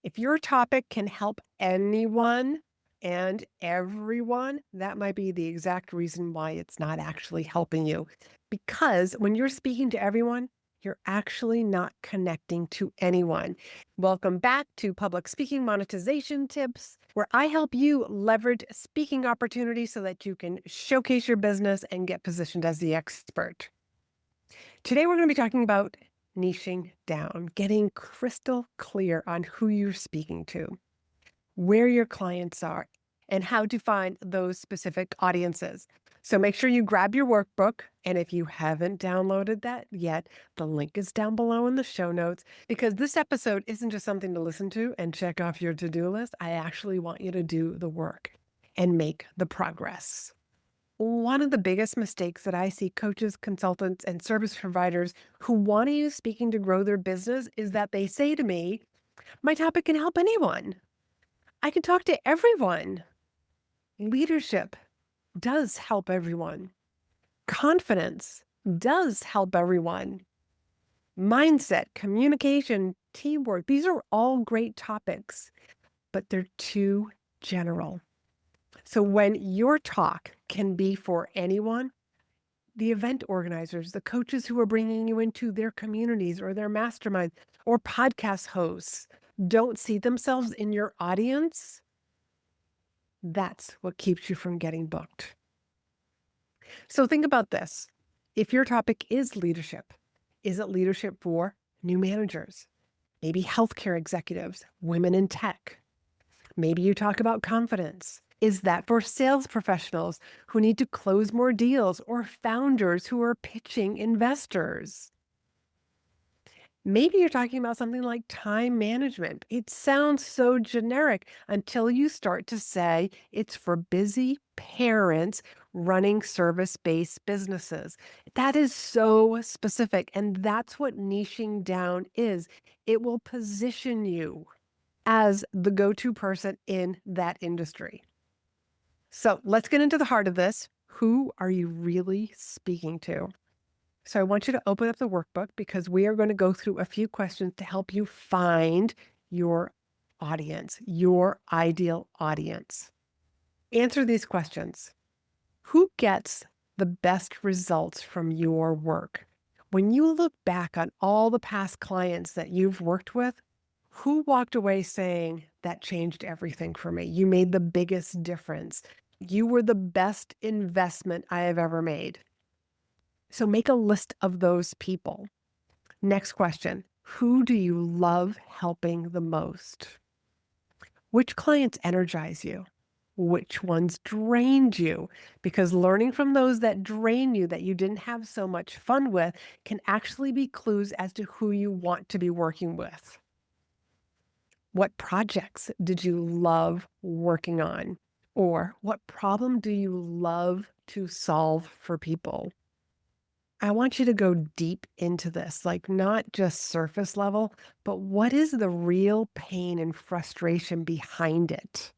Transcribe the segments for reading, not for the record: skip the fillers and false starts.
If your topic can help anyone and everyone, that might be the exact reason why it's not actually helping you. Because when you're speaking to everyone, you're actually not connecting to anyone. Welcome back to Public Speaking Monetization Tips, where I help you leverage speaking opportunities so that you can showcase your business and get positioned as the expert. Today, we're going to be talking about niching down, getting crystal clear on who you're speaking to, where your clients are, and how to find those specific audiences. So make sure you grab your workbook. And if you haven't downloaded that yet, the link is down below in the show notes because this episode isn't just something to listen to and check off your to-do list. I actually want you to do the work and make the progress. One of the biggest mistakes that I see coaches, consultants, and service providers who want to use speaking to grow their business is that they say to me, my topic can help anyone. I can talk to everyone. Leadership does help everyone. Confidence does help everyone. Mindset, communication, teamwork, these are all great topics, but they're too general. So when your talk can be for anyone, the event organizers, the coaches who are bringing you into their communities or their masterminds or podcast hosts don't see themselves in your audience, that's what keeps you from getting booked. So think about this. If your topic is leadership, is it leadership for new managers, maybe healthcare executives, women in tech? Maybe you talk about confidence. Is that for sales professionals who need to close more deals or founders who are pitching investors? Maybe you're talking about something like time management. It sounds so generic until you start to say it's for busy parents running service-based businesses. That is so specific, and that's what niching down is. It will position you as the go-to person in that industry. So let's get into the heart of this. Who are you really speaking to? So I want you to open up the workbook because we are going to go through a few questions to help you find your audience, your ideal audience. Answer these questions. Who gets the best results from your work? When you look back on all the past clients that you've worked with, who walked away saying, that changed everything for me? You made the biggest difference. You were the best investment I have ever made. So make a list of those people. Next question. Who do you love helping the most? Which clients energize you? Which ones drained you? Because learning from those that drain you, that you didn't have so much fun with, can actually be clues as to who you want to be working with. What projects did you love working on? Or what problem do you love to solve for people? I want you to go deep into this, like not just surface level, but what is the real pain and frustration behind it?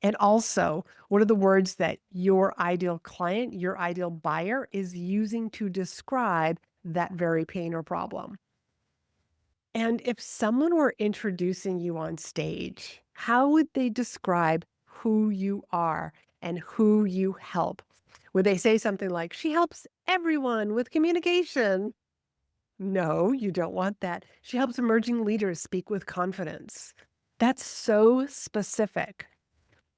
And also, what are the words that your ideal client, your ideal buyer is using to describe that very pain or problem? And if someone were introducing you on stage, how would they describe who you are and who you help? Would they say something like, she helps everyone with communication? No, you don't want that. She helps emerging leaders speak with confidence. That's so specific.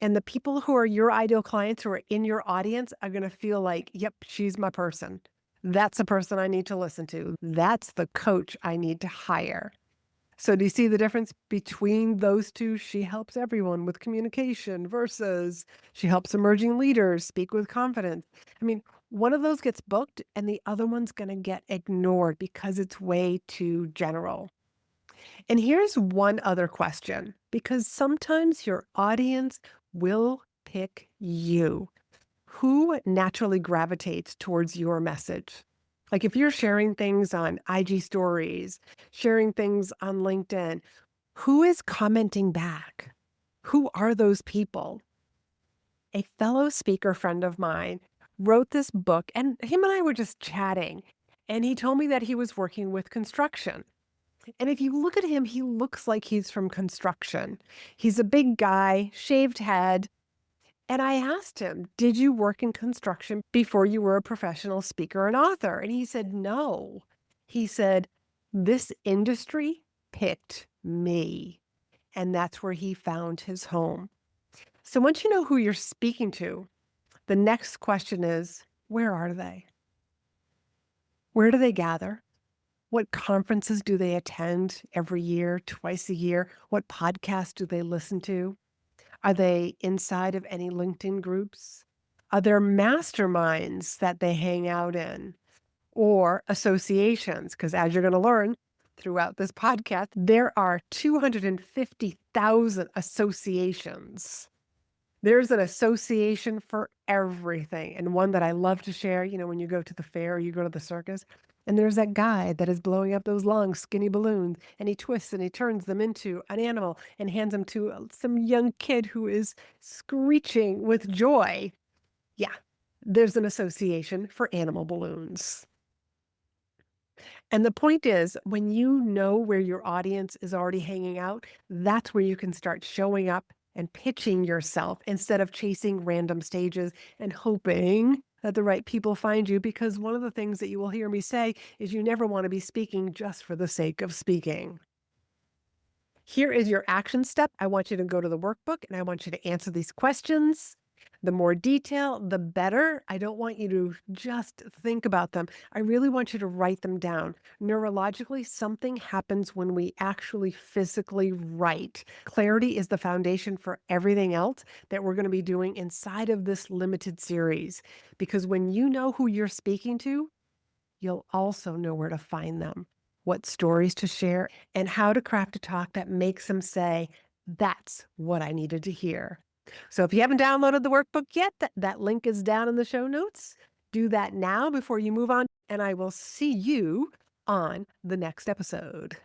And the people who are your ideal clients who are in your audience are going to feel like, yep, she's my person. That's the person I need to listen to. That's the coach I need to hire. So do you see the difference between those two? She helps everyone with communication versus she helps emerging leaders speak with confidence. I mean, one of those gets booked and the other one's going to get ignored because it's way too general. And here's one other question, because sometimes your audience will pick you. Who naturally gravitates towards your message? Like if you're sharing things on IG stories, sharing things on LinkedIn, who is commenting back? Who are those people? A fellow speaker friend of mine wrote this book, and him and I were just chatting, and he told me that he was working with construction. And if you look at him, he looks like he's from construction. He's a big guy, shaved head. And I asked him, "Did you work in construction before you were a professional speaker and author?" And he said, "No." He said, "This industry picked me." And that's where he found his home. So once you know who you're speaking to, the next question is, where are they? Where do they gather? What conferences do they attend every year, twice a year? What podcasts do they listen to? Are they inside of any LinkedIn groups? Are there masterminds that they hang out in or associations? Because as you're going to learn throughout this podcast, there are 250,000 associations. There's an association for everything. And one that I love to share, when you go to the fair, you go to the circus, and there's that guy that is blowing up those long, skinny balloons, and he twists and he turns them into an animal and hands them to some young kid who is screeching with joy. Yeah, there's an association for animal balloons. And the point is, when you know where your audience is already hanging out, that's where you can start showing up and pitching yourself instead of chasing random stages and hoping that the right people find you. Because one of the things that you will hear me say is you never want to be speaking just for the sake of speaking. Here is your action step. I want you to go to the workbook and I want you to answer these questions. The more detail, the better. I don't want you to just think about them. I really want you to write them down. Neurologically, something happens when we actually physically write. Clarity is the foundation for everything else that we're going to be doing inside of this limited series. Because when you know who you're speaking to, you'll also know where to find them, what stories to share, and how to craft a talk that makes them say, "That's what I needed to hear." So if you haven't downloaded the workbook yet, that link is down in the show notes. Do that now before you move on, and I will see you on the next episode.